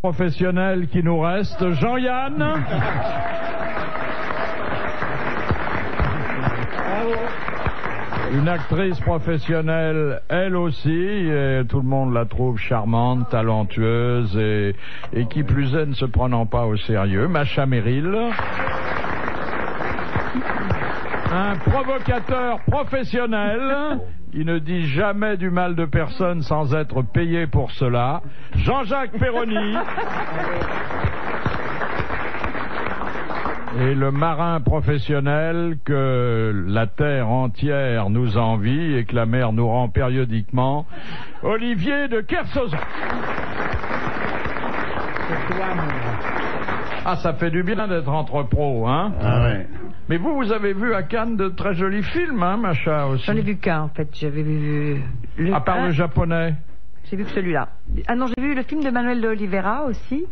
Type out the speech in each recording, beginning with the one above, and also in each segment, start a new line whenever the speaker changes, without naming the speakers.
professionnel qui nous reste, Jean-Yann. Une actrice professionnelle, elle aussi, et tout le monde la trouve charmante, talentueuse et qui plus est ne se prenant pas au sérieux, Macha Merrill. Un provocateur professionnel, il ne dit jamais du mal de personne sans être payé pour cela, Jean-Jacques Perroni. Et le marin professionnel que la terre entière nous envie et que la mer nous rend périodiquement, Olivier de Kersauzon. Ah, ça fait du bien d'être entre pros, hein?
Ah ouais.
Mais vous avez vu à Cannes de très jolis films, hein, Macha, aussi?
J'en ai vu qu'un, en fait. J'avais vu...
À part le japonais?
J'ai vu que celui-là. Ah non, j'ai vu le film de Manuel de Oliveira aussi.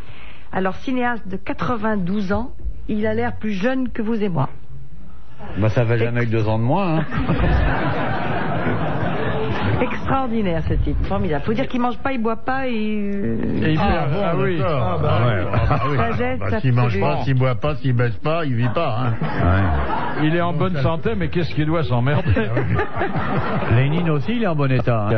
Alors, cinéaste de 92 ans, il a l'air plus jeune que vous et moi.
Bah ça va jamais avec 2 ans de moins, hein.
Extraordinaire ce type, formidable. Faut dire qu'il mange pas, il boit pas et
oui.
Sagesse,
s'il mange pas, s'il boit pas, s'il baisse pas, il vit pas, hein.
Ouais. Il est en bonne santé, mais qu'est-ce qu'il doit s'emmerder?
Lénine aussi, il est en bon état, hein.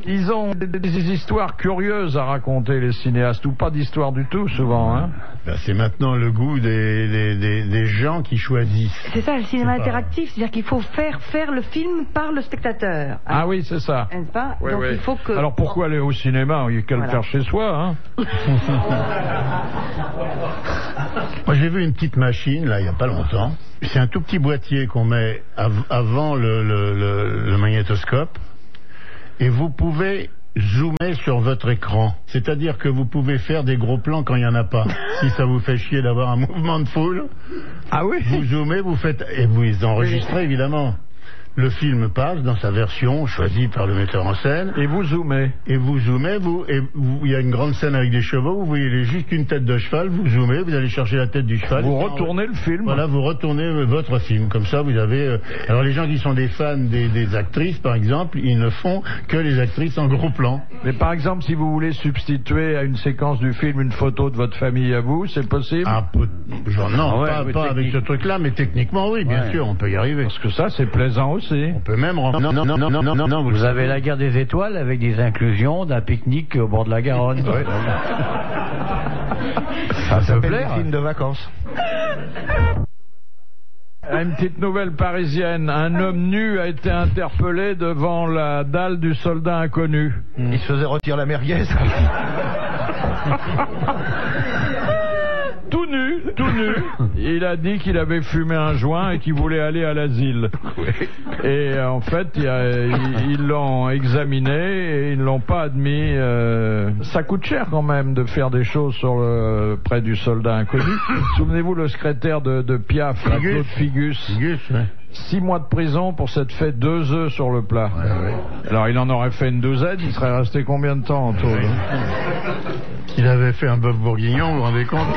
Ils ont des histoires curieuses à raconter, les cinéastes, ou pas d'histoire du tout, souvent, hein.
Ben, c'est maintenant le goût des gens qui choisissent.
C'est ça, le cinéma interactif, c'est-à-dire qu'il faut faire le film par le spectateur.
Ah oui, c'est ça.
N'est-ce pas?
Oui,
donc
oui.
il faut que...
Alors pourquoi aller au cinéma? Il n'y a qu'à le faire chez soi, hein.
Moi j'ai vu une petite machine, là, il n'y a pas longtemps. C'est un tout petit boîtier qu'on met avant le magnétoscope. Et vous pouvez zoomer sur votre écran. C'est-à-dire que vous pouvez faire des gros plans quand il n'y en a pas. Si ça vous fait chier d'avoir un mouvement de foule,
ah oui,
vous zoomez, vous faites... Et vous enregistrez, évidemment. Le film passe dans sa version choisie par le metteur en scène.
Et vous zoomez.
Et vous zoomez, il y a une grande scène avec des chevaux, vous voyez juste une tête de cheval, vous zoomez, vous allez chercher la tête du cheval.
Vous retournez le film.
Voilà, vous retournez votre film. Comme ça, vous avez... Alors les gens qui sont des fans des actrices, par exemple, ils ne font que les actrices en gros plan.
Mais par exemple, si vous voulez substituer à une séquence du film une photo de votre famille à vous, c'est possible?
Non, pas avec ce truc-là, mais techniquement, oui, bien sûr, on peut y arriver.
Parce que ça, c'est plaisant aussi.
On peut même... Non,
vous avez la guerre des étoiles avec des inclusions d'un pique-nique au bord de la Garonne.
Ouais.
Ça peut plaire.
Film de vacances.
Une petite nouvelle parisienne. Un homme nu a été interpellé devant la dalle du soldat inconnu.
Il se faisait retirer la merguez.
Tout nu. Il a dit qu'il avait fumé un joint et qu'il voulait aller à l'asile. Et en fait, ils l'ont examiné et ils ne l'ont pas admis. Ça coûte cher quand même de faire des choses près du soldat inconnu. Souvenez-vous le secrétaire de Piaf, Claude Figus. 6 mois de prison pour s'être fait 2 œufs sur le plat. Ouais. Alors il en aurait fait une douzaine, il serait resté combien de temps en tout?
Il avait fait un bœuf bourguignon, vous vous rendez compte?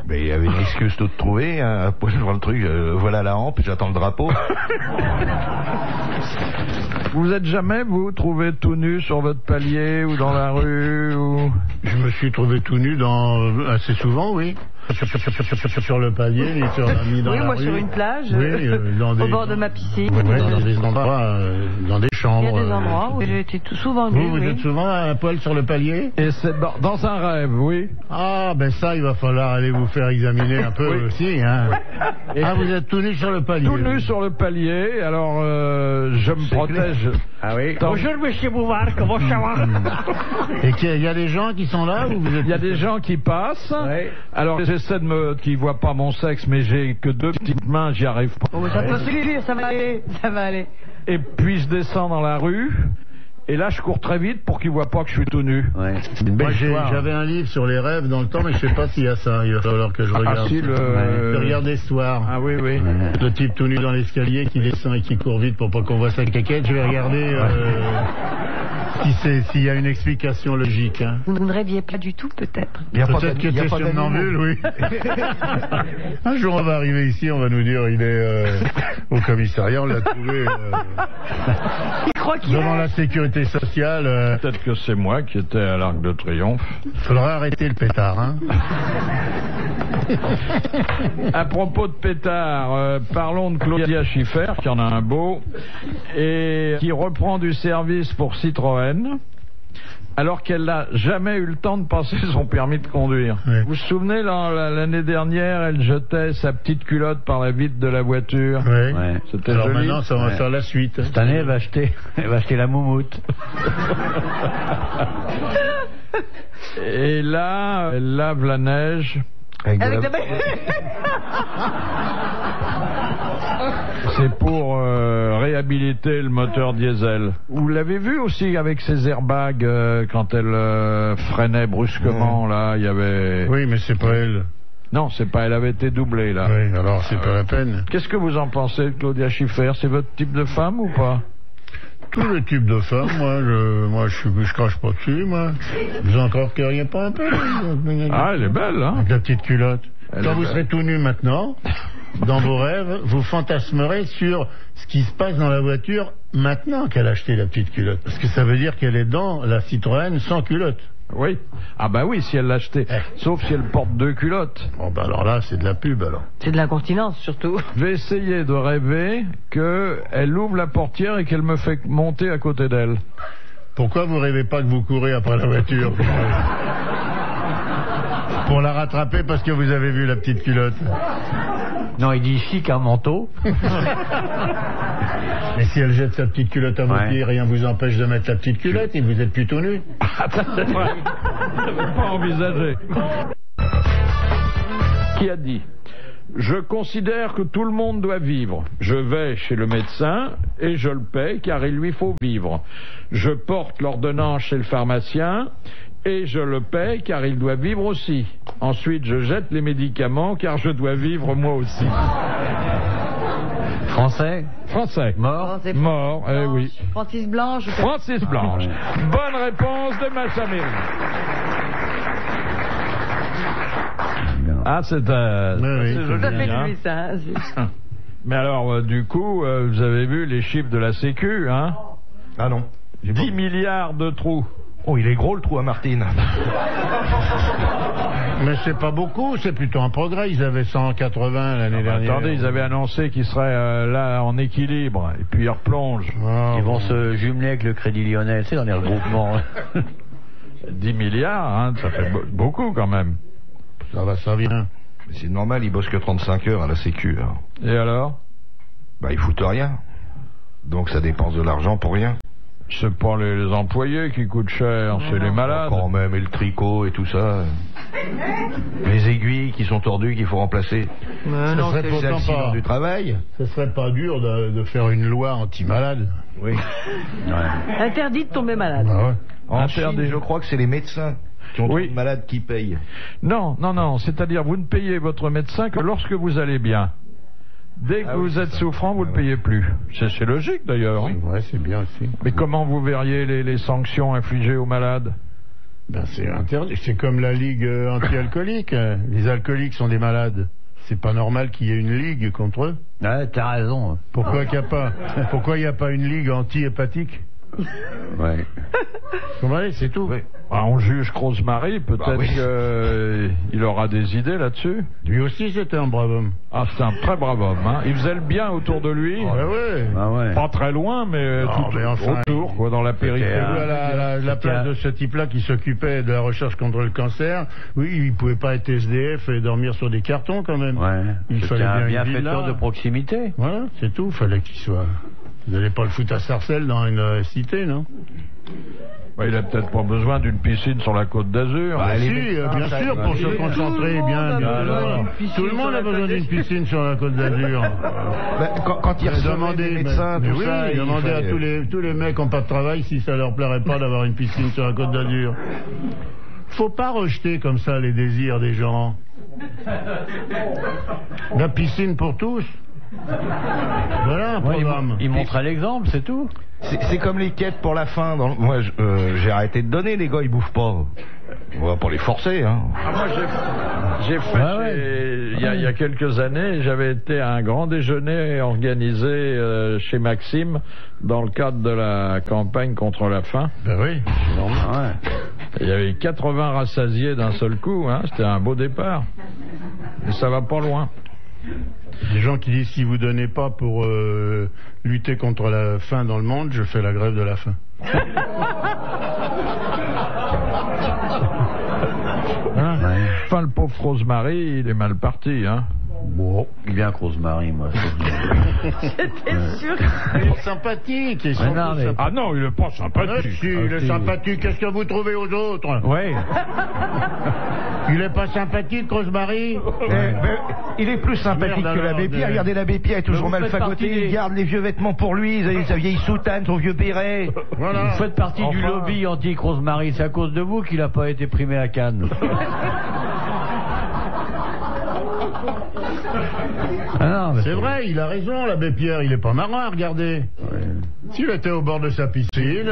Mais il y avait une excuse toute trouvée, hein. Pour le truc, voilà la hampe, j'attends le drapeau.
Vous êtes jamais, vous, trouvé tout nu sur votre palier ou dans la rue ou...
Je me suis trouvé tout nu assez souvent, oui. Sur le palier, sur la dans
oui,
la
moi
rue.
Sur une plage,
au
bord de ma piscine.
Oui, dans des endroits, dans des chambres.
Il y a des endroits où j'ai été souvent nu.
Vous êtes souvent à poil sur le palier?
Et c'est dans un rêve, oui.
Ah, ben ça, il va falloir aller vous faire examiner un peu aussi, hein. Vous êtes tout nu sur le palier? Tout
nu sur le palier, alors je me protège.
Ah oui.
Bonjour, monsieur Bouvard, comment ça va?
Et il y a des gens qui sont là ou vous êtes...
Il y a des gens qui passent. Ouais. Alors j'essaie qu'ils voient pas mon sexe, mais j'ai que 2 petites mains, j'y arrive pas.
Oh, ça peut suffire, ça va aller.
Et puis je descends dans la rue. Et là, je cours très vite pour qu'ils voient pas que je suis tout nu.
Ouais. Une belle histoire.
J'avais un livre sur les rêves dans le temps, mais je sais pas s'il y a ça. Il va falloir que je regarde. Je regarde des soirs.
Ah oui.
Le type tout nu dans l'escalier qui descend et qui court vite pour pas qu'on voit sa caquette. Je vais regarder s'il y a une explication logique. Hein.
Vous ne rêviez pas du tout, peut-être?
Peut-être que tu es somnambule, oui. Un jour, on va arriver ici, on va nous dire il est au commissariat, on l'a trouvé.
crois qu'il
devant
est.
la sécurité sociale.
Peut-être que c'est moi qui étais à l'Arc de Triomphe.
Faudra arrêter le pétard, hein.
À propos de pétard, parlons de Claudia Schiffer, qui en a un beau, et qui reprend du service pour Citroën, alors qu'elle n'a jamais eu le temps de passer son permis de conduire.
Oui.
Vous vous souvenez, l'année dernière, elle jetait sa petite culotte par la vitre de la voiture.
Oui.
Ouais.
C'était
Alors
joli.
maintenant, ça va faire la suite.
Cette année, elle va acheter la moumoute.
Et là, elle lave la neige.
Avec la
C'est pour réhabiliter le moteur diesel. Vous l'avez vu aussi avec ses airbags quand elle freinait brusquement, là, il y avait...
Oui, mais c'est pas elle.
Non, c'est pas, elle avait été doublée, là.
Oui, alors c'est pas la peine.
Qu'est-ce que vous en pensez de Claudia Schiffer? C'est votre type de femme ou pas?
Tout le type de femme, je crache pas dessus, moi. Vous en croqueriez pas un peu?
Ah, elle est belle, hein?
Avec la petite culotte.
Elle
Quand
est
vous
belle.
serez tout nu maintenant, dans vos rêves, vous fantasmerez sur ce qui se passe dans la voiture maintenant qu'elle a acheté la petite culotte. Parce que ça veut dire qu'elle est dans la Citroën sans culotte.
Oui. Ah bah oui, si elle l'a acheté. Sauf si elle porte 2 culottes.
Bon, bah alors là, c'est de la pub, alors.
C'est de l'incontinence, surtout.
Je vais essayer de rêver qu'elle ouvre la portière et qu'elle me fait monter à côté d'elle.
Pourquoi vous rêvez pas que vous courez après la voiture? Pour la rattraper parce que vous avez vu la petite culotte.
Non, il dit ici qu'un manteau.
Mais si elle jette sa petite culotte à vos
Ouais.
pieds, rien vous empêche de mettre la petite culotte et vous êtes plutôt nu.
Ah, ça, c'est vrai. Je n'avais pas envisagé. Qui a dit: je considère que tout le monde doit vivre. Je vais chez le médecin et je le paie car il lui faut vivre. Je porte l'ordonnance chez le pharmacien et je le paie car il doit vivre aussi. Ensuite, je jette les médicaments car je dois vivre moi aussi.
Français.
Français.
Mort.
Non, c'est
Mort, eh oui.
Francis Blanche.
Francis Blanche. Bonne réponse de Macha Méry. Ah, c'est
Oui,
c'est
tout
Ça
joli,
fait de
hein.
lui, ça. Hein.
Mais alors, du coup, vous avez vu les chiffres de la Sécu, hein?
Ah non.
10 milliards de trous.
Oh, il est gros le trou à Martine.
Mais c'est pas beaucoup, c'est plutôt un progrès. Ils avaient 180 l'année dernière.
Attendez, ils avaient annoncé qu'ils seraient là en équilibre, et puis ils replongent.
Ah,
Ils vont
bon.
se jumeler avec le Crédit Lyonnais, c'est dans les regroupements.
10 milliards, hein, ça fait beaucoup quand même.
Ça va, ça vient.
Mais c'est normal, ils bossent que 35 heures à la Sécu. Hein.
Et alors?
Bah, ils foutent rien. Donc ça dépense de l'argent pour rien.
C'est pas les employés qui coûtent cher, c'est les malades.
Quand même, et le tricot et tout ça. Les aiguilles qui sont tordues qu'il faut remplacer.
Mais non,
serait
c'est-
pour-
C'est
Pourtant
l'accident
pas.
du travail.
Ce serait pas dur de faire une loi anti-malade.
Oui.
Interdit de tomber malade.
Ah ouais.
En
Interdit.
Chine, je crois que c'est les médecins qui ont
Oui.
trop de malades qui payent.
Non, non, non, c'est-à-dire vous ne payez votre médecin que lorsque vous allez bien. Dès que
Ah oui,
vous
c'est
êtes
ça.
souffrant, vous ne
Ouais,
le payez plus. C'est logique d'ailleurs. hein.
Ouais, c'est bien aussi.
Mais comment vous verriez les sanctions infligées aux malades?
Ben, c'est interdit. C'est comme la ligue anti-alcoolique. Les alcooliques sont des malades. C'est pas normal qu'il y ait une ligue contre eux.
Ouais, t'as raison.
Pourquoi il n'y a pas une ligue anti-hépatique?
Ouais.
Vous comprenez, c'est tout.
Oui.
Ah, on juge Rosemary, peut-être
Bah oui.
qu'il aura des idées là-dessus.
Lui aussi, c'était un brave homme.
Ah, c'est un très brave homme. Hein. Il faisait le bien autour de lui.
Ouais, ouais.
Ah ouais.
Pas très loin, mais,
Non,
tout
mais enfin,
autour, quoi, dans la périphérie.
C'était
Et voilà, la place de ce type-là qui s'occupait de la recherche contre le cancer, oui, il pouvait pas être SDF et dormir sur des cartons quand même.
Ouais.
Il
C'était
fallait
un
bien une
bienfaiteur
villa.
de proximité.
Voilà, c'est tout, fallait qu'il soit. Vous n'allez pas le foutre à Sarcelles dans une cité, non?
Bah, il a peut-être pas besoin d'une piscine sur la Côte d'Azur.
Bah, si,
les médecins,
bien
ça,
sûr,
ça,
pour
ça,
se
ça,
concentrer
tout le
bien,
monde a
bien.
besoin d'une piscine
Tout le monde
sur
a
la
besoin
Côte
d'une
d'Azur.
piscine sur la Côte d'Azur.
Quand ils recevaient
Demandez,
des médecins,
mais
tout
oui,
ça, il
demandez à
fallait-
tous les mecs qui n'ont pas de travail si ça leur plairait pas d'avoir une piscine sur la Côte d'Azur. Faut pas rejeter comme ça les désirs des gens. La piscine pour tous. Voilà un
Ouais,
programme.
il montrait l'exemple, c'est tout.
C'est comme les quêtes pour la faim. Moi, j'ai arrêté de donner, les gars, ils bouffent pas. On va pas les forcer, hein.
Ah, moi, j'ai fait, il y a quelques années, j'avais été à un grand déjeuner organisé chez Maxime dans le cadre de la campagne contre la faim.
Ben oui, c'est normal.
Il y avait 80 rassasiés d'un seul coup, hein. C'était un beau départ. Mais ça va pas loin.
Les gens qui disent si vous donnez pas pour lutter contre la faim dans le monde, je fais la grève de la faim.
Hein? Enfin, le pauvre Rosemary, il est mal parti, hein.
Bon, bien que Rosemary, moi.
J'étais sûr.
Il est sympathique.
Ah non, il est pas
Ah,
sympathique.
si, il est sympathique. Qu'est-ce que vous trouvez aux autres?
Oui.
Il est pas sympathique, Rosemary?
Il est plus sympathique
Merde,
que l'abbé
alors,
Pierre. Regardez, l'abbé Pierre est toujours
vous
mal
faites
fagoté.
partie-
Il garde les vieux vêtements pour lui, sa vieille soutane, son vieux béret.
Voilà.
Vous faites partie du
Enfin.
lobby anti-Rosemary. C'est à cause de vous qu'il n'a pas été primé à Cannes. Ah non, mais
C'est vrai, il a raison, l'abbé Pierre. Il est pas marrant à regarder. S'il était au bord de sa piscine,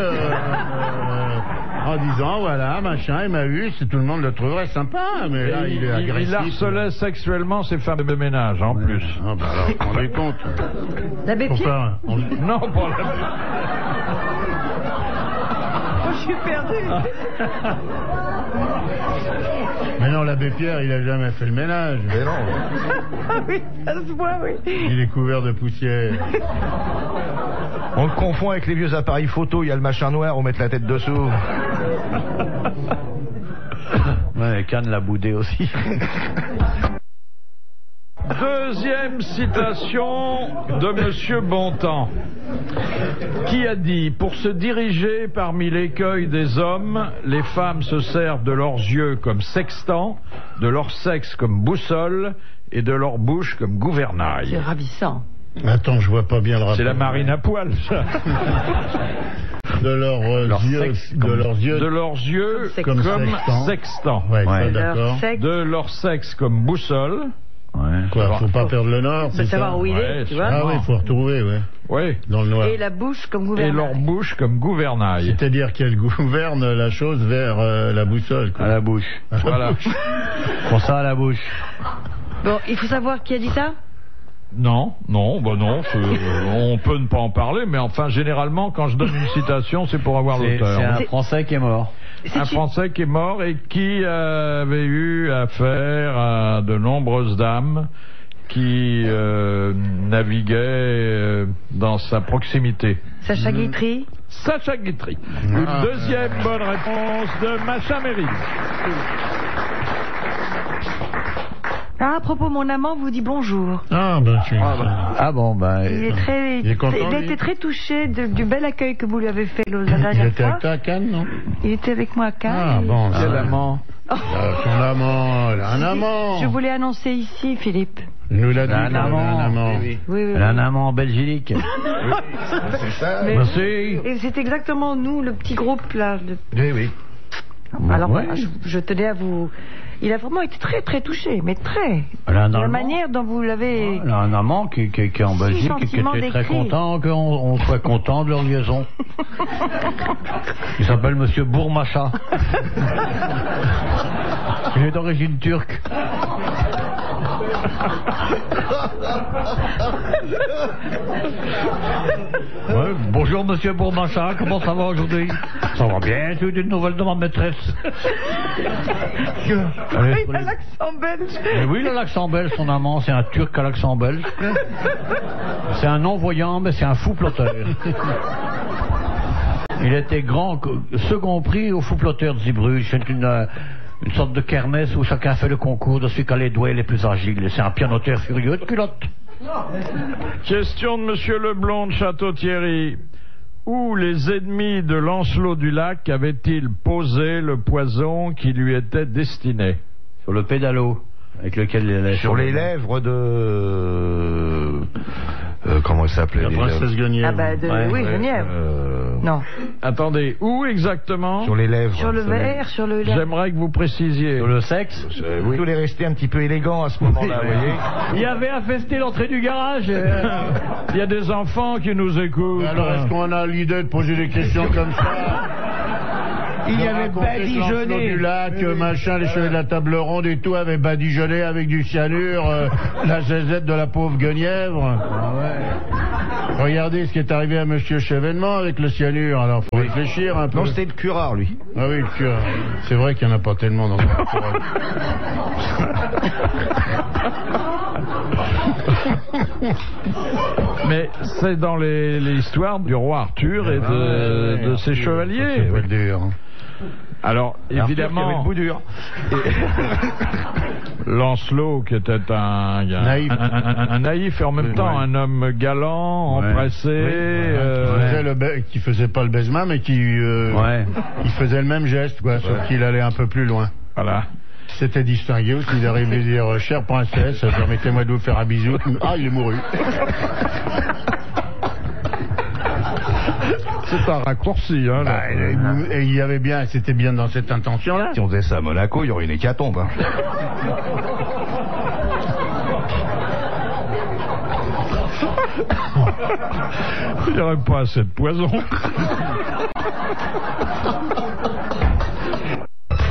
en disant voilà, machin, Emmaüs, tout le monde le trouverait sympa. Mais là, il est agressif.
Il harcelait sexuellement ses femmes de ménage, en plus.
Ah, bah alors, vous vous rendez compte?
L'abbé
Faut
Pierre.
pas- on-
Non, pas la...
Oh, je suis perdue.
Mais non, l'abbé Pierre, il a jamais fait le ménage.
Mais non.
Ah oui, ça se voit, oui.
Il est couvert de poussière.
On le confond avec les vieux appareils photo. Il y a le machin noir, on met la tête dessous.
Ouais, Cannes l'a boudé aussi.
Deuxième citation de Monsieur Bontemps, qui a dit « Pour se diriger parmi l'écueil des hommes, les femmes se servent de leurs yeux comme sextant, de leur sexe comme boussole et de leur bouche comme
C'est
gouvernail.
ravissant.
Attends, je vois pas bien le rapport.
C'est la marine à poil, ça.
De leurs yeux,
sexe
de leurs yeux.
De leurs yeux
Comme
comme
sextant.
sextant.
Ouais, ça,
Ouais.
d'accord.
Leur sexe.
De leur sexe comme boussole.
Ouais.
Quoi, faut pas perdre le nord,
De
c'est ça?
savoir où il
Ouais,
est, tu
c'est-
vois.
Ah oui, faut retrouver, ouais,
Oui.
dans le noir.
Et la bouche comme
Et
gouvernail.
leur bouche comme gouvernail.
C'est-à-dire qu'elle gouverne la chose vers la boussole. quoi.
À la bouche.
Voilà.
Pour ça, à la bouche.
Bon, il faut savoir qui a dit ça.
Non, on peut ne pas en parler, mais enfin, généralement, quand je donne une citation, c'est pour avoir
C'est
l'auteur.
un Français qui est mort.
Un Français qui est mort et qui avait eu affaire à de nombreuses dames qui naviguaient dans sa proximité.
Sacha Guitry.
Sacha Guitry. Une deuxième bonne réponse de Macha Méry.
Ah, à propos, mon amant vous dit bonjour.
Ah, ben, je suis...
Ah bon, ben.
Il est très,
Il est content,
il a
lui.
été très touché du bel accueil que vous lui avez fait la dernière
Il était
fois.
avec toi à Cannes, non?
Il était avec moi à Cannes.
Ah, bon.
Quel
ça-
amant.
Ah, son amant, elle a un amant.
Je voulais annoncer ici, Philippe.
Il nous l'a dit,
Un
qu'elle avait
amant.
un amant.
Oui, oui,
Elle a un amant en Belgique.
C'est ça.
Mais-
Merci.
Et c'est exactement nous, le petit groupe là.
Oui, oui.
Alors,
Ouais.
voilà, je tenais à vous. Il a vraiment été très très touché, mais très.
Elle a un
De la
amant.
manière dont vous l'avez.
Elle a un amant qui est en Belgique et qui
gentiment
était très
décrit.
content qu'on soit content de leur liaison. Il s'appelle Monsieur Bourmacha. Il est d'origine turque. Ouais, bonjour Monsieur Bourmacha, comment ça va aujourd'hui? Ça va bien, tu as une nouvelle de ma maîtresse. Allez,
Il a l'accent belge.
mais oui, il a l'accent belge, son amant, c'est un turc à l'accent belge. C'est un non-voyant, mais c'est un fou ploteur. Il était second prix au fou ploteur de Zeebrugge. C'est une sorte de kermesse où chacun fait le concours de celui qui a les doigts les plus agiles. C'est un pianoteur furieux de culotte.
Question de Monsieur Leblond de Château-Thierry. Où les ennemis de Lancelot du Lac avaient-ils posé le poison qui lui était destiné?
Sur le pédalo, avec lequel il allait...
Sur les lèvres de... comment il s'appelait?
La
les
princesse
lèvres
Guenièvre.
Ah bah oui, Genièvre. Non.
Attendez, où exactement?
Sur les lèvres.
Sur le verre, sur le.
J'aimerais que vous précisiez.
Sur le sexe.
Oui. Vous voulez rester un petit peu élégant à ce moment-là, vous voyez?
Il avait infesté l'entrée du garage.
Il y a des enfants qui nous écoutent.
Alors, est-ce qu'on a l'idée de poser des questions comme ça?
Il avait badigeonné.
Du lac, machin, les cheveux de la table ronde et tout avaient badigeonné avec du cyanure, la zézette de la pauvre Guenièvre. Ah ouais. Regardez ce qui est arrivé à Monsieur Chevènement avec le cyanure, alors faut réfléchir un peu.
Non, c'était le curare, lui.
Ah oui, le curare. C'est vrai qu'il n'y en a pas tellement dans le curare.
Mais c'est dans l'histoire du roi Arthur et de ses chevaliers.
C'est dur.
Alors, évidemment,
le bout dur.
Lancelot, qui était un naïf et en même temps un homme galant, empressé,
qui faisait pas le baisement, mais qui il faisait le même geste, quoi, sauf qu'il allait un peu plus loin.
Voilà.
C'était distingué aussi, il arrivait à dire chère princesse, permettez-moi de vous faire un bisou. Ah, il est mouru.
C'est un raccourci, hein. Là.
Et il y avait bien, c'était bien dans cette intention-là.
Si on faisait ça à Monaco, il y aurait une hécatombe. Hein.
Il n'y aurait pas assez de poison.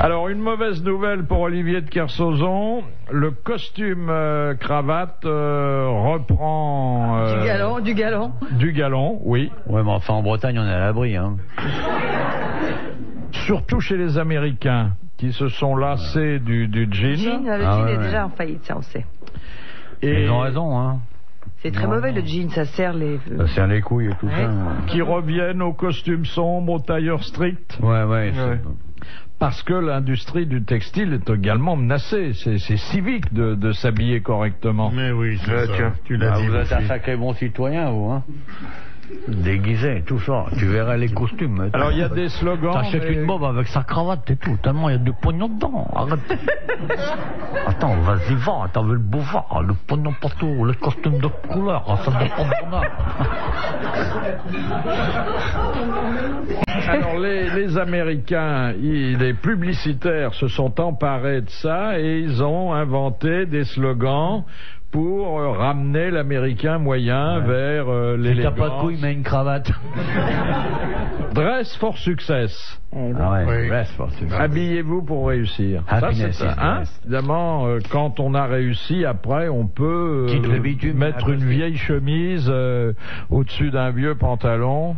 Alors, une mauvaise nouvelle pour Olivier de Kersauzon. Le costume cravate reprend...
Du galon.
Du galon, oui.
Ouais, mais enfin, en Bretagne, on est à l'abri, hein.
Surtout chez les Américains, qui se sont lassés du jean.
Le jean est déjà en faillite, ça on sait.
Et ils ont raison, hein.
C'est très mauvais le jean, ça serre les...
Ça serre les couilles et tout ça.
Qui reviennent au costume sombre, au tailleur strict.
Ouais.
Parce que l'industrie du textile est également menacée. C'est civique de s'habiller correctement.
Mais oui, c'est ça. Tu l'as dit.
Vous êtes un sacré bon citoyen, vous, hein. Déguisé, tout ça. Tu verrais les costumes.
Alors, il y a des slogans.
T'achètes une bob avec sa cravate et tout, tellement il y a du pognon dedans. Arrête. Attends, vas-y, va. T'as vu le boulevard, le pognon partout, le costume de couleur, ça dépend de ton âge.
Alors, les Américains, les publicitaires se sont emparés de ça et ils ont inventé des slogans pour ramener l'Américain moyen vers l'élégance.
Si t'as pas de couilles, mets une cravate.
Dress for success.
Dress for success.
Habillez-vous pour réussir.
Happiness,
ça, évidemment, quand on a réussi, après, on peut mettre une vieille chemise au-dessus d'un vieux pantalon.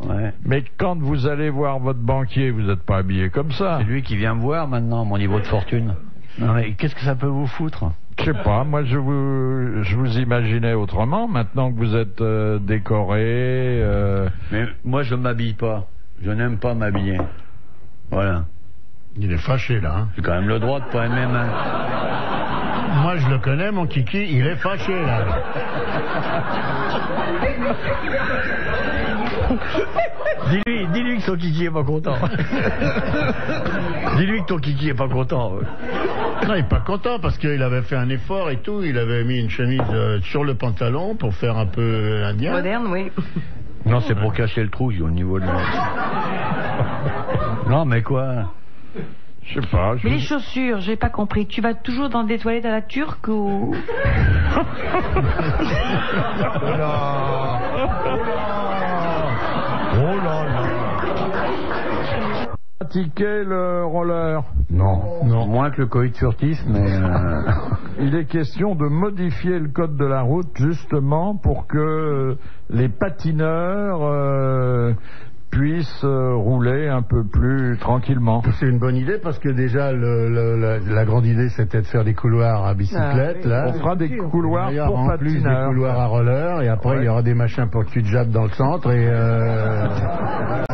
Ouais.
Mais quand vous allez voir votre banquier, vous n'êtes pas habillé comme ça.
C'est lui qui vient me voir maintenant, mon niveau de fortune. Non mais qu'est-ce que ça peut vous foutre?
Je sais pas, moi je vous imaginais autrement, maintenant que vous êtes décoré.
Mais moi je m'habille pas. Je n'aime pas m'habiller. Voilà.
Il est fâché là. Hein.
J'ai quand même le droit de pas aimer
Moi je le connais, mon kiki, il est fâché là.
Dis-lui que ton kiki est pas content. Dis-lui que ton kiki est pas content.
Non, il est pas content parce qu'il avait fait un effort et tout. Il avait mis une chemise sur le pantalon pour faire un peu indien.
Moderne, oui.
Non, c'est pour cacher le trou au niveau de Non, mais quoi?
Je sais pas.
Mais les chaussures, j'ai pas compris. Tu vas toujours dans des toilettes à la turque ou...
Oh là là.
Pratiquer le roller.
Non. Moins que le coït furtif, mais...
Il est question de modifier le code de la route justement pour que les patineurs puissent rouler un peu plus tranquillement.
C'est une bonne idée parce que déjà la grande idée c'était de faire des couloirs à bicyclette. Là.
On fera des couloirs pour
en plus
patineurs.
Des couloirs à roller et après il y aura des machins pour cul de jatte dans le centre et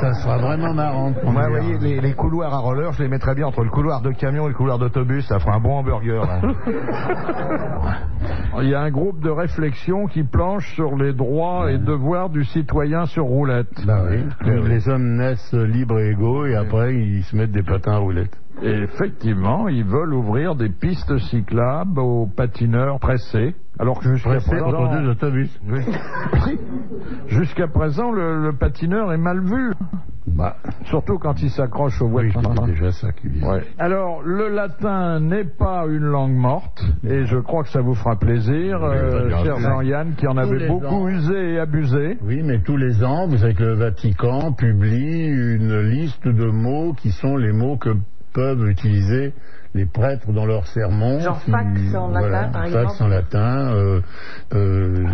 ça sera vraiment marrant.
Vous voyez, les couloirs à roller, je les mettrais bien entre le couloir de camion et le couloir d'autobus, ça fera un bon hamburger. Là.
Il y a un groupe de réflexion qui planche sur les droits et devoirs du citoyen sur roulette.
Bah oui. Les hommes naissent libres et égaux et après ils se mettent des patins à roulettes.
Et effectivement, ils veulent ouvrir des pistes cyclables aux patineurs pressés. Alors que jusqu'à présent,
entre deux autobus.
Oui. Jusqu'à présent, le patineur est mal vu.
Bah,
surtout quand il s'accroche aux voitures.
Oui, c'est déjà ça qui vient.
Ouais. Alors, le latin n'est pas une langue morte, et je crois que ça vous fera plaisir, cher Jean-Yann, qui en avait beaucoup usé et abusé.
Oui, mais tous les ans, vous savez que le Vatican publie une liste de mots qui sont les mots que peuvent utiliser les prêtres dans leurs sermons.
Genre fax en latin, par exemple.
Fax en latin,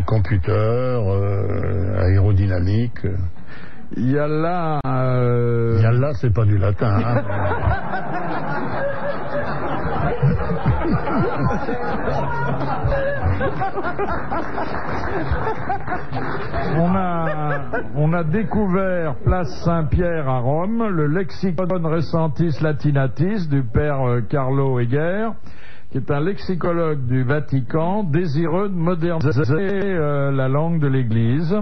computer, aérodynamique.
Yalla.
Yalla, c'est pas du latin. Hein.
On a découvert, place Saint-Pierre à Rome, le Lexicon Recentis Latinatis du père Carlo Heger, qui est un lexicologue du Vatican désireux de moderniser la langue de l'Église.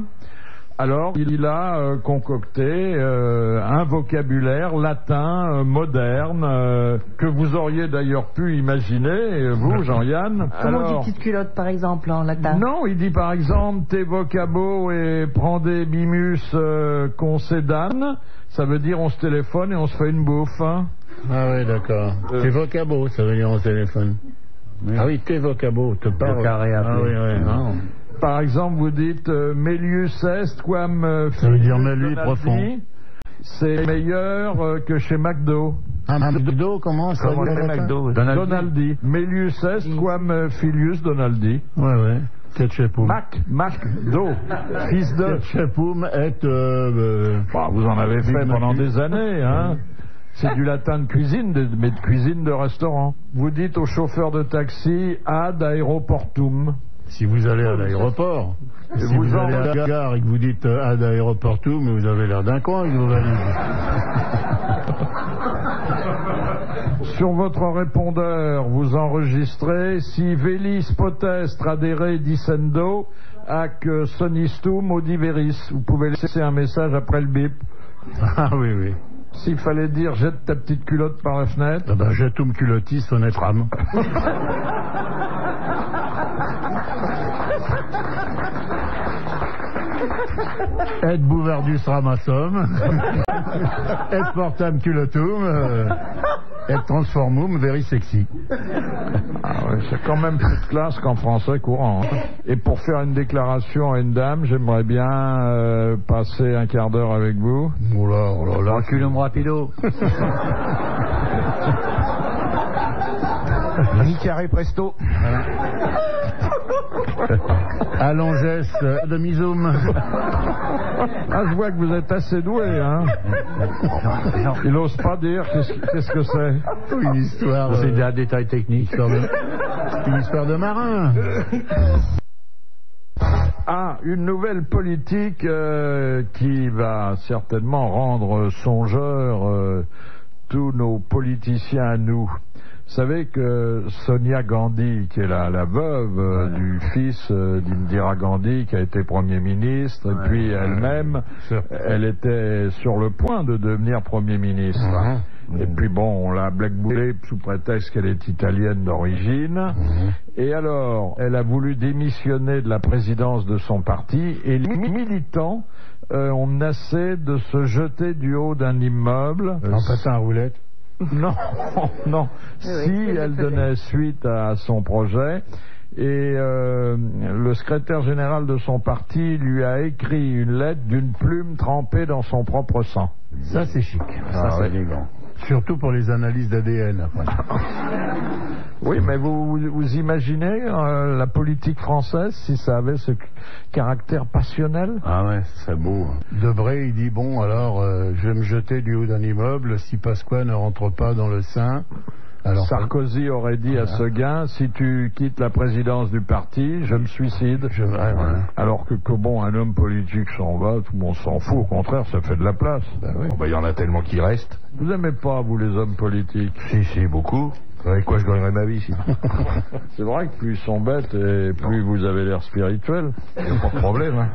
Alors, il a concocté un vocabulaire latin moderne que vous auriez d'ailleurs pu imaginer, vous, Jean-Yann.
Comment on dit petite culotte, par exemple, en latin?
Non, il dit par exemple te vocabo et prendebimus concedam. Ça veut dire on se téléphone et on se fait une bouffe. Hein.
Ah oui, d'accord. Te vocabo, ça veut dire on se téléphone. Oui. Ah oui, te vocabo, te parle. Ah oui, oui, non.
Par exemple, vous dites Melius est quam
ça veut dire Melius profond.
C'est meilleur que chez McDo.
Ah, McDo, comment ça veut dire
McDo? Donaldi. Melius est quam filius Donaldi.
Ouais, ouais. Ketchupum.
McDo. Fils de.
Ketchupum est.
Vous en avez fait pendant des années, hein. C'est du latin de cuisine, mais de cuisine de restaurant. Vous dites au chauffeur de taxi ad aeroportum.
Si vous allez à l'aéroport, si vous allez à la gare et que vous dites ad aeroportum, vous avez l'air d'un con avec vos valises.
Sur votre répondeur, vous enregistrez si velis potest radere dicendo ac sonistum audiveris. Vous pouvez laisser un message après le bip.
Ah oui, oui.
S'il fallait dire jette ta petite culotte par la fenêtre.
Ah ben jetum culottis sonetram. Et bouvardus ramassum, et portam culotum, et transformum very sexy.
Ah ouais, c'est quand même plus de classe qu'en français courant. Hein. Et pour faire une déclaration à une dame, j'aimerais bien passer un quart d'heure avec vous.
Oh là,
reculons rapido.
Mi-carré presto.
Voilà. Allongès de Mizoum.
Ah, je vois que vous êtes assez doué, hein. Il n'ose pas dire qu'est-ce que c'est.
Une histoire.
C'est un détail technique.
Une histoire de marin.
Ah, une nouvelle politique qui va certainement rendre songeurs tous nos politiciens à nous. Vous savez que Sonia Gandhi, qui est la veuve du fils d'Indira Gandhi, qui a été Premier ministre, et puis elle-même, elle était sur le point de devenir Premier ministre. Et puis bon, on l'a blackboulée sous prétexte qu'elle est italienne d'origine. Et alors, elle a voulu démissionner de la présidence de son parti, et les militants ont menacé de se jeter du haut d'un immeuble.
En patin à roulette.
Non, non. Si elle donnait suite à son projet, et le secrétaire général de son parti lui a écrit une lettre d'une plume trempée dans son propre sang.
Ça c'est chic, ça c'est élégant. Surtout pour les analyses d'ADN.
Oui, mais vous imaginez la politique française si ça avait ce caractère passionnel?
Ah ouais, c'est beau. Debré, il dit bon, alors je vais me jeter du haut d'un immeuble si Pasqua ne rentre pas dans le sein. Alors,
Sarkozy aurait dit à Seguin, si tu quittes la présidence du parti, je me suicide. Alors que bon, un homme politique s'en va, tout le monde s'en fout, au contraire, ça fait de la place.
Il y en a tellement qui restent.
Vous aimez pas, vous, les hommes politiques?
Si, beaucoup. Avec quoi je gagnerais ma vie, sinon.
C'est vrai que plus ils sont bêtes et plus vous avez l'air spirituel.
Il n'y a pas de problème, hein.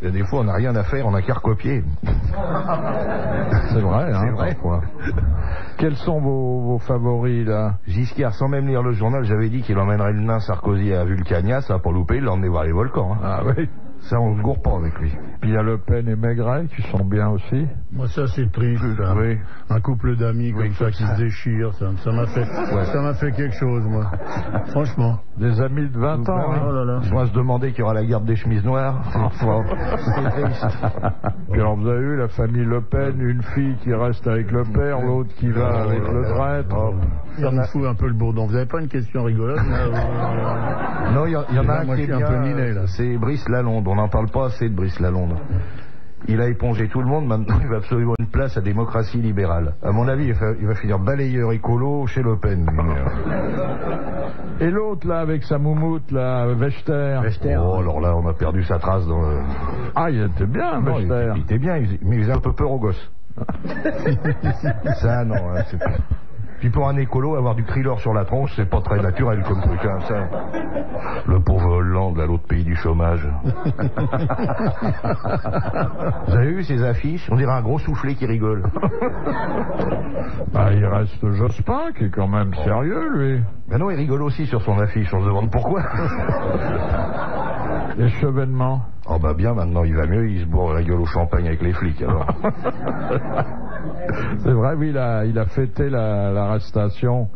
Il y a des fois, on n'a rien à faire, on n'a qu'à recopier.
C'est vrai, hein.
C'est vrai.
Parfois. Quels sont vos favoris, là?
Giscard, sans même lire le journal, j'avais dit qu'il emmènerait le nain Sarkozy à Vulcania, ça va pas louper, il l'a emmené voir les volcans. Hein.
Ah oui.
Ça, on se gourre pas avec lui.
Puis il y a Le Pen et Maigret qui sont bien aussi.
Moi, ça, c'est triste. Ça.
Oui.
Un couple d'amis comme
Oui,
ça qui se déchire, ça m'a fait quelque chose, moi. Franchement.
Des amis de 20 ans.
Oh là là.
On va se demander qu'il y aura la guerre des chemises noires.
Puis alors vous avez eu la famille Le Pen, une fille qui reste avec le père, l'autre qui va avec le traître.
Ça me fout un peu le bourdon. Vous n'avez pas une question rigolote
Non, il y en a un
moi,
qui
je
est
suis un peu
bien,
miné, là.
c'est Brice Lalonde. On n'en parle pas assez de Brice Lalonde. Il a épongé tout le monde, maintenant il va absolument une place à démocratie libérale. À mon avis, il va finir balayeur écolo chez Le Pen.
Et l'autre là avec sa moumoute là, Wechter.
Oh, alors là, on a perdu sa trace dans le...
Ah, il était bien,
Non,
Wechter.
il était bien, mais il faisait un peu peur aux gosses. Ça, non, hein, c'est pas... Puis pour un écolo, avoir du Kriller sur la tronche, c'est pas très naturel comme truc, hein, ça. Le pauvre Hollande, à l'autre pays du chômage. Vous avez vu ces affiches? On dirait un gros soufflet qui rigole.
Bah, il reste Jospin qui est quand même sérieux, lui.
Ben non, il rigole aussi sur son affiche, on se demande pourquoi.
Les chevènements.
Oh bah bien, maintenant il va mieux, il se bourre la gueule au champagne avec les flics, alors.
C'est vrai, oui, il a fêté l'arrestation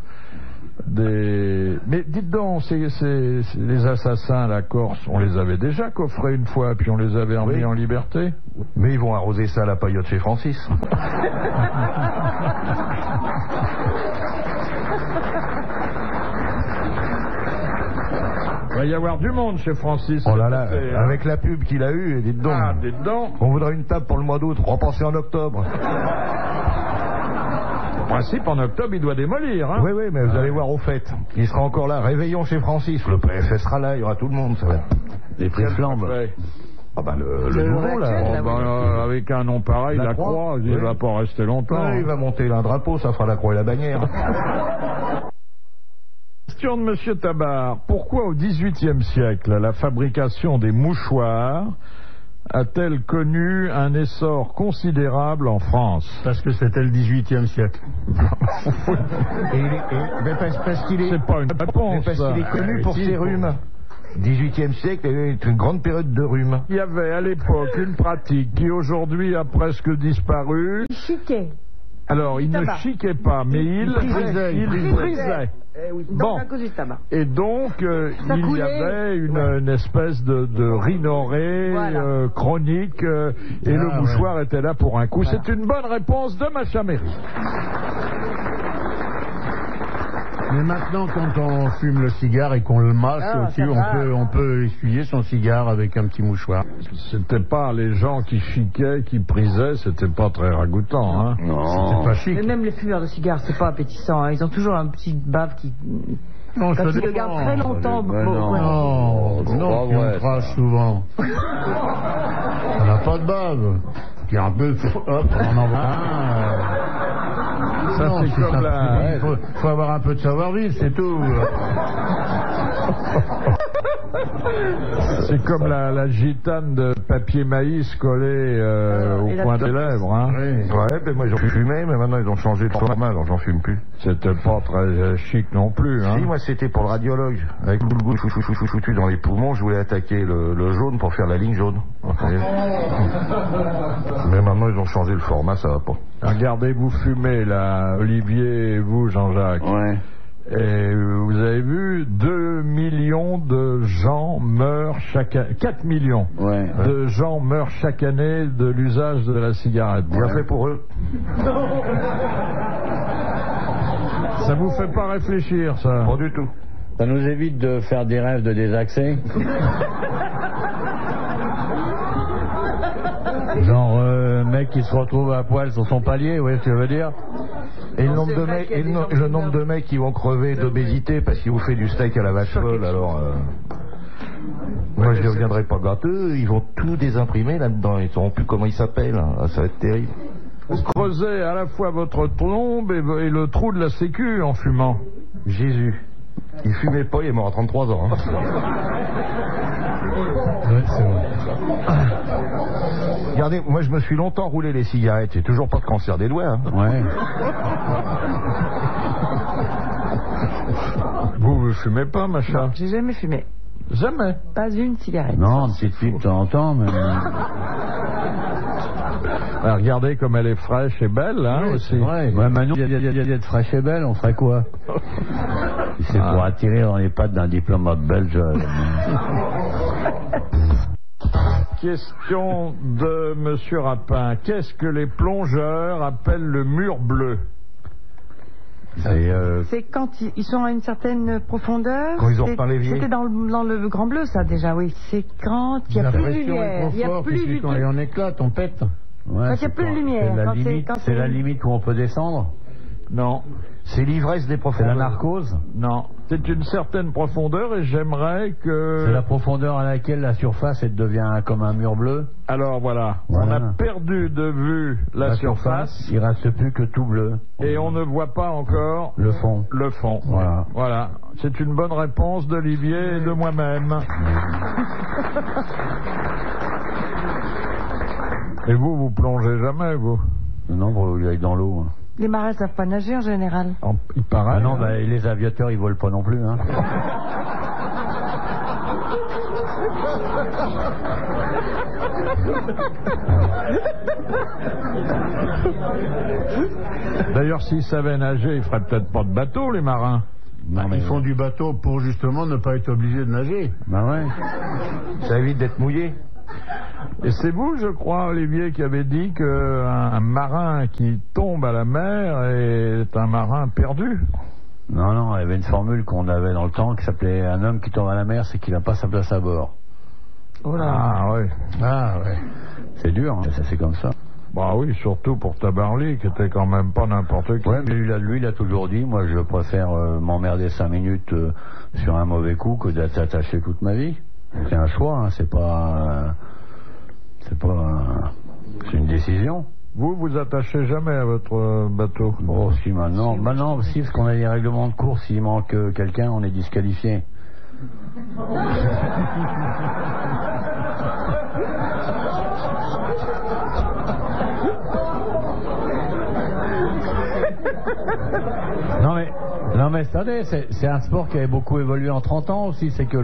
des... Mais dites donc, les assassins à la Corse, on les avait déjà coffrés une fois, puis on les avait remis en liberté.
Mais ils vont arroser ça à la paillote chez Francis.
Il va y avoir du monde chez Francis.
Oh là là,
Écoutez,
avec la pub qu'il a eue, dites donc.
Ah, dites donc.
On voudrait une table pour le mois d'août, repensez en octobre.
En principe, en octobre, il doit démolir. Hein.
Oui, mais vous allez voir au fait. Il sera encore là. Réveillon chez Francis. Le PFS sera là, il y aura tout le monde. Ça va.
Les prix flambent.
Ah bah le nouveau là.
actuel, là,
Avec un nom pareil, la croix, il
oui.
va pas rester longtemps.
Ouais, il va monter un drapeau, ça fera la croix et la bannière.
Question de Monsieur Tabar. Pourquoi au XVIIIe siècle, la fabrication des mouchoirs a-t-elle connu un essor considérable en France?
Parce que c'était le 18e siècle.
Parce qu'il est,
C'est pas une réponse.
parce qu'il est connu pour ses rhumes. 18e siècle est une grande période de rhume.
Il y avait à l'époque une pratique qui aujourd'hui a presque disparu.
Chiquet.
Alors, il ne
Tabac.
chiquait pas, mais il brisait.
Donc
Bon.
à cause du tabac.
Et donc,
Ça
il y
coulait.
avait une espèce de rhinorée
Voilà.
chronique, et le mouchoir était là pour un coup. C'est une bonne réponse de Machaméry.
Mais maintenant, quand on fume le cigare et qu'on le masse aussi,
ça va.
on peut essuyer son cigare avec un petit mouchoir.
C'était pas les gens qui chiquaient, qui prisaient, c'était pas très ragoûtant, hein.
C'est pas chic.
Mais même les fumeurs de cigares, c'est pas appétissant. Hein. Ils ont toujours un petit bave qui.
Non,
Quand
ça
ils le
dépend.
gardent très longtemps.
Mais non.
ouais.
Non, puis on crache souvent. On n'a pas de bave. Puis un peu, hop, on en voit un.
Ça,
Non,
c'est comme la...
Il faut avoir un peu de savoir-vivre, c'est tout.
C'est comme la gitane de papier maïs collée au
et la
coin des
clope.
lèvres, hein.
Ouais, ben moi j'en fumais, mais maintenant ils ont changé de format, alors j'en fume plus.
C'était pas très chic non plus, hein.
Si, moi c'était pour le radiologue. Avec le goût foutu dans les poumons, je voulais attaquer le jaune pour faire la ligne jaune. Mais maintenant ils ont changé le format, ça va pas.
Regardez, vous fumez là, Olivier et vous, Jean-Jacques.
Ouais.
Et vous avez vu, 2 millions de gens meurent chaque année, 4 millions
Ouais.
de gens meurent chaque année de l'usage de la cigarette.
Bien fait pour eux.
Ça vous fait pas réfléchir, ça?
Pas du tout.
Ça nous évite de faire des rêves de désaccès. Genre, mec qui se retrouve à poil sur son palier, ouais, ce que je veux dire.
Et le
Non,
nombre
c'est
de
vrai
mecs,
qu'il y a
et
des gens
le
qui
nombre de mecs qui vont crever d'obésité parce qu'ils vous fait du steak à la vache folle, alors. Moi je ne deviendrai pas gâteux, ils vont tout désimprimer là-dedans, ils ne sauront plus comment ils s'appellent, ah, ça va être terrible.
Vous creusez à la fois votre tombe et le trou de la sécu en fumant.
Jésus, il fumait pas, il est mort à 33 ans. Hein.
Ouais, c'est vrai.
Regardez, moi je me suis longtemps roulé les cigarettes, j'ai toujours pas de cancer des doigts. Hein.
Ouais.
Vous fumez pas, machin?
J'ai jamais fumé.
Jamais.
Pas une cigarette.
Non, une petite pipe de temps en temps, mais...
Ah, regardez comme elle est fraîche et belle, hein,
Oui,
aussi.
C'est vrai. Ouais, Manon, il y a d'être fraîche et belle, on ferait quoi? Si c'est pour attirer dans les pattes d'un diplomate belge.
Question de Monsieur Rapin. Qu'est-ce que les plongeurs appellent le mur bleu?
C'est quand ils sont à une certaine profondeur.
Quand ils ont repeint l'évier.
C'était dans le Grand Bleu, ça, déjà, oui. C'est quand il n'y a
La
plus de
pression
lumière.
est trop
Il n'y a
forte,
plus
et puis
du
quand
tout.
il en éclate, on pète.
Ouais,
Quand il y a plus de lumière,
C'est la
quand c'est-
limite,
quand
c'est
c'est-
la limite où on peut descendre.
Non.
C'est l'ivresse des
C'est
profondeurs.
la narcose.
Non. C'est une certaine profondeur et j'aimerais que...
C'est la profondeur à laquelle la surface elle devient comme un mur bleu.
Alors voilà.
Voilà.
On a perdu de vue la surface
il reste plus que tout bleu.
et on ne voit pas encore
Le fond.
le fond.
Voilà.
Voilà. C'est une bonne réponse d'Olivier et de moi-même. Et vous plongez jamais, vous?
Non, pour il aille dans l'eau.
Les marins ne savent pas nager en général.
Il paraît.
Ah non,
hein.
bah, et les aviateurs ils volent pas non plus. Hein.
D'ailleurs, s'ils savaient nager, ils feraient peut-être pas de bateau, les marins.
Non, mais
Ils font du bateau pour justement ne pas être obligés de nager.
Bah ouais.
Ça évite d'être mouillé.
Et c'est vous, je crois, Olivier, qui avez dit qu'un marin qui tombe à la mer est un marin perdu.
Non, non, il y avait une formule qu'on avait dans le temps qui s'appelait un homme qui tombe à la mer, c'est qu'il n'a pas sa place à bord.
Oh là.
Ah oui.
Ah ouais.
C'est dur, hein, ça c'est comme ça.
Bah oui, surtout pour Tabarly, qui était quand même pas n'importe qui.
Ouais, mais lui, il a toujours dit, moi je préfère m'emmerder 5 minutes sur un mauvais coup que d'être attaché toute ma vie. C'est un choix, hein, c'est c'est une décision.
Vous attachez jamais à votre bateau.
Bon, si maintenant aussi, parce qu'on a des règlements de course, s'il manque quelqu'un, on est disqualifié. Non mais attendez, c'est un sport qui avait beaucoup évolué en 30 ans aussi, c'est que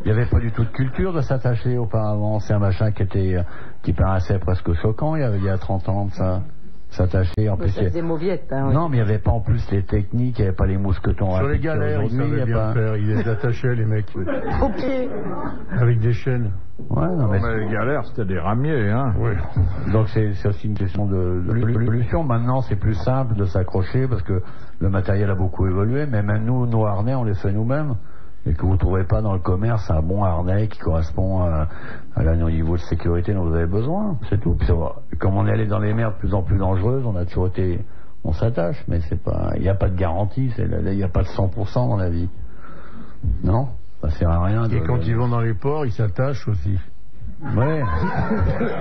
il n'y avait pas du tout de culture de s'attacher auparavant, c'est un machin qui paraissait presque choquant il y a 30 ans de ça. S'attacher en plus.
Ça faisait mauviette. Hein,
non, mais il n'y avait pas en plus les techniques, il n'y avait pas les mousquetons.
Sur les galères, ils
aujourd'hui,
savaient bien faire. Ils les attachaient, les mecs.
Au pied.
Avec des chaînes.
Ouais, non, mais
Mais les galères, c'était des ramiers, hein.
Oui.
donc c'est aussi une question d'évolution. Maintenant, c'est plus simple de s'accrocher parce que le matériel a beaucoup évolué, mais même nous, nos harnais, on les fait nous-mêmes. Et que vous ne trouvez pas dans le commerce un bon harnais qui correspond à au niveau de sécurité dont vous avez besoin, c'est tout. Puis, comme on est allé dans les mers de plus en plus dangereuses, on s'attache, mais c'est pas, il n'y a pas de garantie, il n'y a pas de 100% dans la vie. Non, ça sert à rien.
Et quand ils vont dans les ports, ils s'attachent aussi.
Ouais,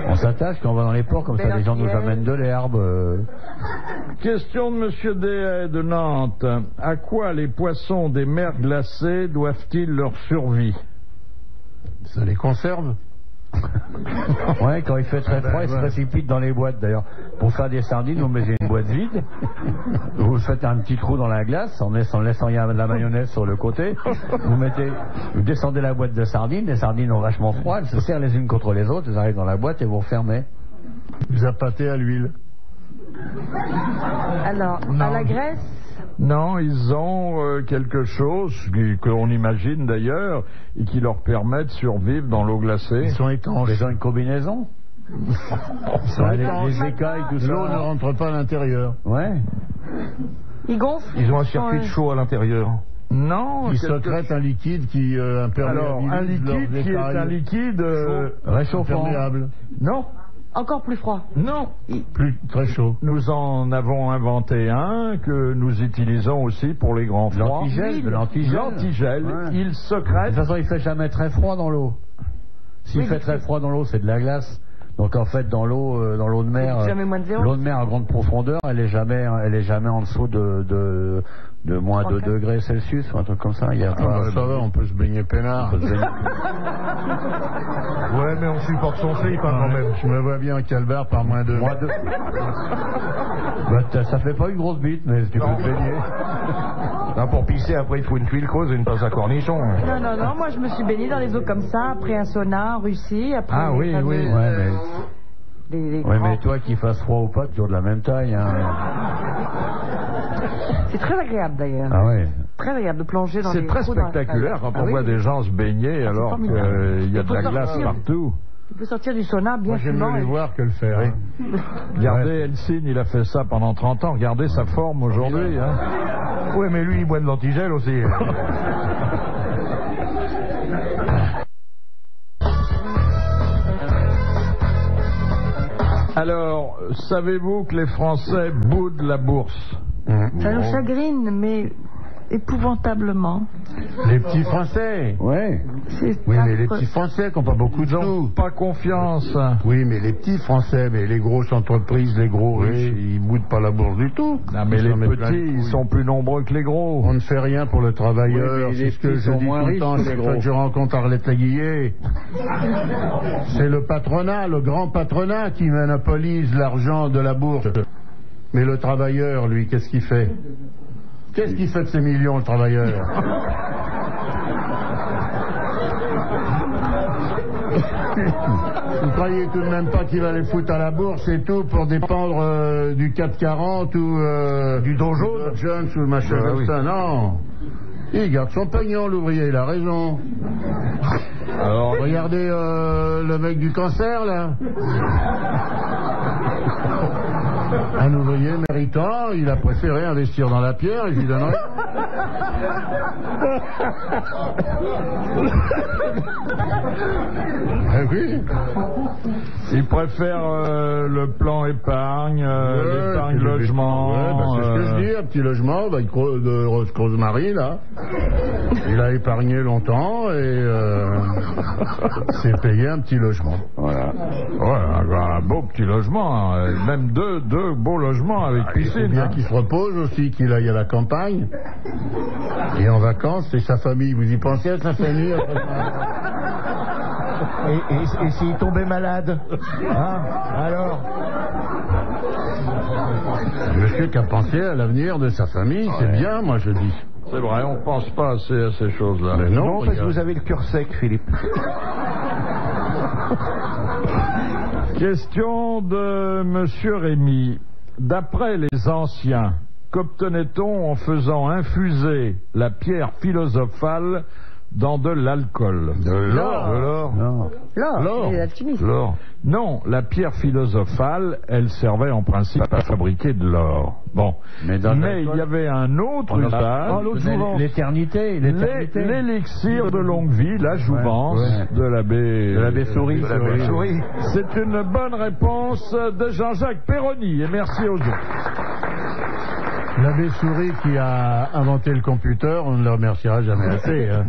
on s'attache quand on va dans les ports, comme ça
Belle
les gens nous
antillaise.
amènent de l'herbe.
Question de Monsieur Dehaye de Nantes. À quoi les poissons des mers glacées doivent-ils leur survie?
Ça les conserve.
Ouais, quand il fait très froid, ils se précipitent dans les boîtes d'ailleurs. Pour faire des sardines, vous mettez une boîte vide, vous faites un petit trou dans la glace en laissant de la mayonnaise sur le côté, vous descendez la boîte de sardines, les sardines ont vachement froid, elles se serrent les unes contre les autres, elles arrivent dans la boîte et vous refermez.
Vous appâtez à l'huile.
Alors, à la Grèce,
Non, ils ont quelque chose qu'on imagine d'ailleurs et qui leur permet de survivre dans l'eau glacée.
Ils sont étanches.
Ils ont une combinaison. Les écailles, tout ça.
L'eau ne rentre pas à l'intérieur.
Ouais.
ils gonflent.
Ils ont un circuit de chaud à l'intérieur.
Non,
Ils
quelque
secrètent un liquide qui
Alors,
imperméabilise
un liquide
leurs
qui est
écailles.
un liquide...
Réchauffant.
Imperméable.
Non,
Encore plus froid.
non.
Plus très chaud.
Nous en avons inventé un que nous utilisons aussi pour les grands froids.
De l'antigel.
L'antigel,
Ouais.
il
De
secrète.
toute façon, il fait jamais très froid dans l'eau. S'il fait très froid dans l'eau, c'est de la glace. Donc en fait, dans l'eau de mer,
Jamais moins de zéro.
l'eau de mer à grande profondeur, elle est jamais en dessous de moins 2 degrés Celsius ou un truc comme ça. Il y a
Ah,
pas.
bah, ça va, on peut se baigner peinard.
Ouais, mais on supporte son slip hein, quand même.
Je me vois bien en calbar par moins 2.
Moins 2. Bah, ça fait pas une grosse bite, mais tu peux te baigner.
Non, pour pisser, après, il faut une tuile creuse et une pince à cornichon.
Non, moi je me suis baignée dans les eaux comme ça, après un sauna en Russie, après...
Ah oui, oui.
Ouais,
les
mais
grands-
toi, qu'il fasse froid ou pas, toujours de la même taille. Hein.
C'est très agréable d'ailleurs.
Ah ouais.
Très agréable de plonger dans les
C'est très
trous dans la
spectaculaire
plage.
quand
Ah
on
oui.
voit des gens se baigner alors
formidable.
qu'il y a
Il
de
faut
la glace
sortir.
partout.
Il peut sortir du sauna bien
Moi, j'aime
fumant.
mieux les
et-
voir que le faire. Hein.
Regardez Helsinki, il a fait ça pendant 30 ans. Regardez sa forme aujourd'hui. Hein.
Oui, mais lui, il boit de l'antigel aussi.
Alors, savez-vous que les Français boudent la bourse?
Ça nous chagrine, mais épouvantablement.
Les petits Français.
Ouais.
C'est
Oui, mais les
affreux.
petits Français qui n'ont pas beaucoup de
Ils n'ont
sous.
pas confiance.
Oui, mais les petits Français, mais les grosses entreprises, les gros riches, ils boudent pas la bourse du tout.
Non, mais
Ils
les
s'en mettent plein
petits,
les
ils
couilles.
sont plus nombreux que les gros.
On ne fait rien pour le travailleur,
Oui, mais
c'est
les
ce que
petits
je
sont
dis
moins
tout le
riches
temps
que les
chaque fois
gros.
que je rencontre Arlette Laguillet. C'est le patronat, le grand patronat qui monopolise l'argent de la bourse. Mais le travailleur, lui, qu'est-ce qu'il fait? Qu'est-ce qu'il fait de ces millions, le travailleur? Vous croyez tout de même pas qu'il va les foutre à la bourse et tout pour dépendre du 440 ou du Dow Jones ou le machin comme ça? Non. Il garde son pognon, l'ouvrier, il a raison.
Alors,
Regardez le mec du cancer, là. Un ouvrier méritant, il a préféré investir dans la pierre et je lui donnerai. Eh oui.
ils préfèrent le plan épargne, l'épargne logement.
Ouais, bah, c'est ce que je dis, un petit logement de Rose Rosemary, là. Il a épargné longtemps et s'est payé un petit logement.
Voilà.
Ouais, un beau petit logement, hein. Même deux beaux logements avec
Il faut
piscine.
bien
Hein.
qu'il se repose aussi, qu'il aille à la campagne. Et en vacances, c'est sa famille. Vous y pensez à sa famille?
Et s'il tombait malade, hein, alors?
Monsieur qui a pensé à l'avenir de sa famille, c'est bien, moi je dis.
C'est vrai, on pense pas assez à ces choses-là.
Mais
Non, parce que
regarde.
vous avez le cœur sec, Philippe.
Question de Monsieur Rémy. D'après les anciens, qu'obtenait-on en faisant infuser la pierre philosophale dans de l'alcool?
De l'or.
De l'or.
Non.
L'or, c'est l'alchimiste.
L'or. Non, la pierre philosophale, elle servait en principe à fabriquer de l'or. Bon.
Mais dans
Mais
l'alcool-
il y avait un autre usage.
L'éternité.
L'élixir de longue vie, la jouvence
Ouais.
de l'abbé
Souris.
De l'abbé Souris.
C'est une bonne réponse de Jean-Jacques Perroni et merci aux autres.
L'abbé Souris qui a inventé le computer, on ne le remerciera jamais assez. Hein.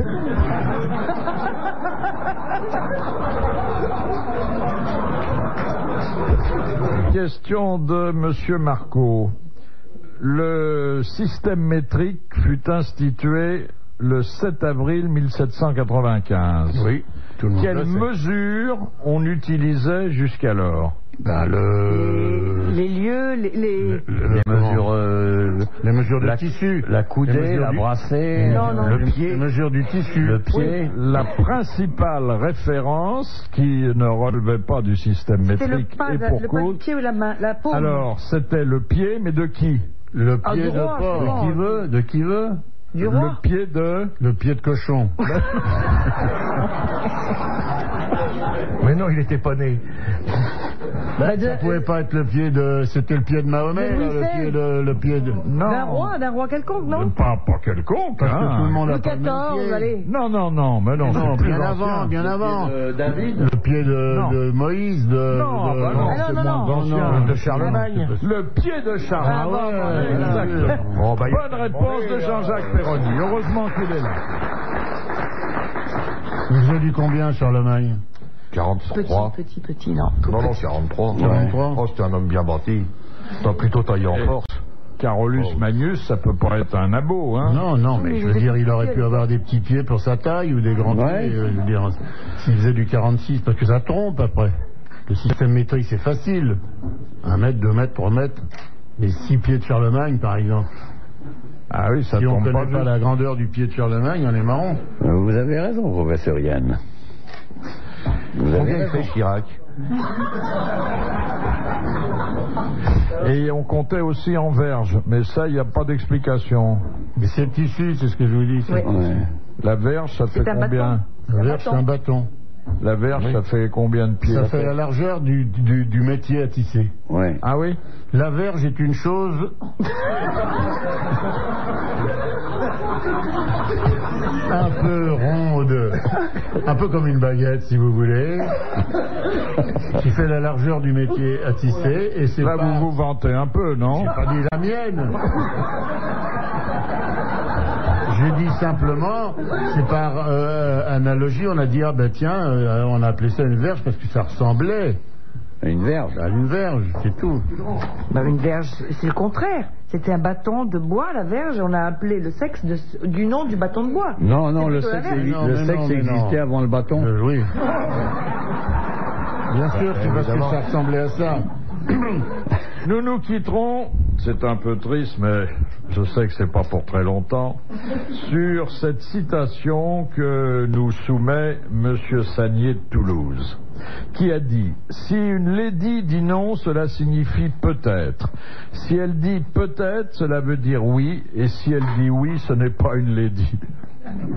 Question de Monsieur Marco. Le système métrique fut institué le 7 avril 1795.
Oui, tout le monde
Quelles
le sait.
mesures on utilisait jusqu'alors?
Ben,
Les lieux, les...
Les mesures.
les mesures de
la-
tissu.
La
Les
coudée,
mesures
la
du-
brassée,
Non, non.
le
Les
pied.
mesures du tissu.
Le pied.
La principale référence qui ne relevait pas du système
C'était le
métrique
pas,
et
le
pour
pas du
cause.
pied ou la main, la paume.
Alors, c'était le pied, mais de qui?
Le
Ah,
pied
droit,
de porc.
souvent.
Qui veut De qui veut
Du roi.
Le pied de...
Le pied de cochon.
Mais non, il n'était pas né.
Ça pouvait pas être le pied de... C'était le pied de Mahomet,
De
là,
Louis XVI.
le pied de...
D'un roi quelconque, non?
Pas quelconque,
Parce que
hein.
tout le monde a
Louis
pas le même
XIV,
pied.
allez.
Non, mais non,
Non,
c'est plus
bien
ancien.
avant, bien avant.
David.
Le pied
Non.
de Moïse, de...
Non,
de-
bah non,
Ah,
c'est
non,
moins
non.
ancien.
De Charlemagne.
Le pied de Charlemagne.
Ah,
ouais,
Exactement.
Oh, bah,
Bonne réponse de Jean-Jacques Perroni. Heureusement qu'il est là.
Il faisait du combien, Charlemagne?
43.
Petit, non.
Non, 43.
43.
Oh, c'était un homme bien bâti. T'as plutôt taillé en force.
Carolus Magnus, ça peut pas être un abo, hein.
Non, mais je veux dire, il aurait pu avoir des petits pieds pour sa taille ou des grands
Ouais.
pieds. Je veux dire, s'il faisait du 46, parce que ça trompe après. Le système métrique, c'est facile. 1 mètre, 2 mètres, 3 mètres. Les 6 pieds de Charlemagne, par exemple.
Ah oui, ça
Si on
tombe
ne connaît pas
juste.
la grandeur du pied de Charlemagne, on est marron.
Vous avez raison, professeur Yann. Vous avez
Combien il
raison.
fait Chirac?
Et on comptait aussi en verge, mais ça, il n'y a pas d'explication.
Mais c'est le tissu, c'est ce que je vous dis.
Oui.
Ouais.
La verge, ça fait
un
combien?
La verge, c'est un bâton.
La verge, ça fait combien de pieds?
Ça fait la largeur du métier à tisser.
Ouais.
Ah oui?
La verge est une chose un peu ronde, un peu comme une baguette si vous voulez, qui fait la largeur du métier à tisser. Et c'est
Là,
pas...
vous vous vantez un peu, non?
J'ai pas dit la mienne. Je dis simplement, c'est par analogie, on a dit, ah ben tiens, on a appelé ça une verge parce que ça ressemblait
Une verge.
à une verge, c'est tout.
Bah, une verge, c'est le contraire. C'était un bâton de bois, la verge. On a appelé le sexe du nom du bâton de bois.
Non, non,
C'est
le
plutôt la
sexe,
verge.
Non,
le
mais
sexe
non, mais
existait
non.
avant le bâton.
Oui. Bien sûr, c'est parce que ça ressemblait à ça.
Nous nous quitterons, c'est un peu triste, mais je sais que c'est pas pour très longtemps, sur cette citation que nous soumet Monsieur Sagnier de Toulouse, qui a dit « Si une lady dit non, cela signifie peut-être. Si elle dit peut-être, cela veut dire oui, et si elle dit oui, ce n'est pas une lady. »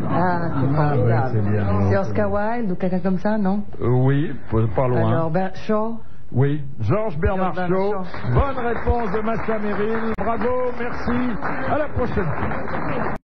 Ah, c'est
Ah,
formidable.
ouais, c'est bien.
C'est Oscar Wilde ou quelqu'un comme ça, non?
Oui, pas loin.
Alors, ben, Shaw.
Oui, Georges Bernard
Georges
Shaw.
Bernard Shaw.
Bonne réponse de Macha Merrill. Bravo, merci. À la prochaine.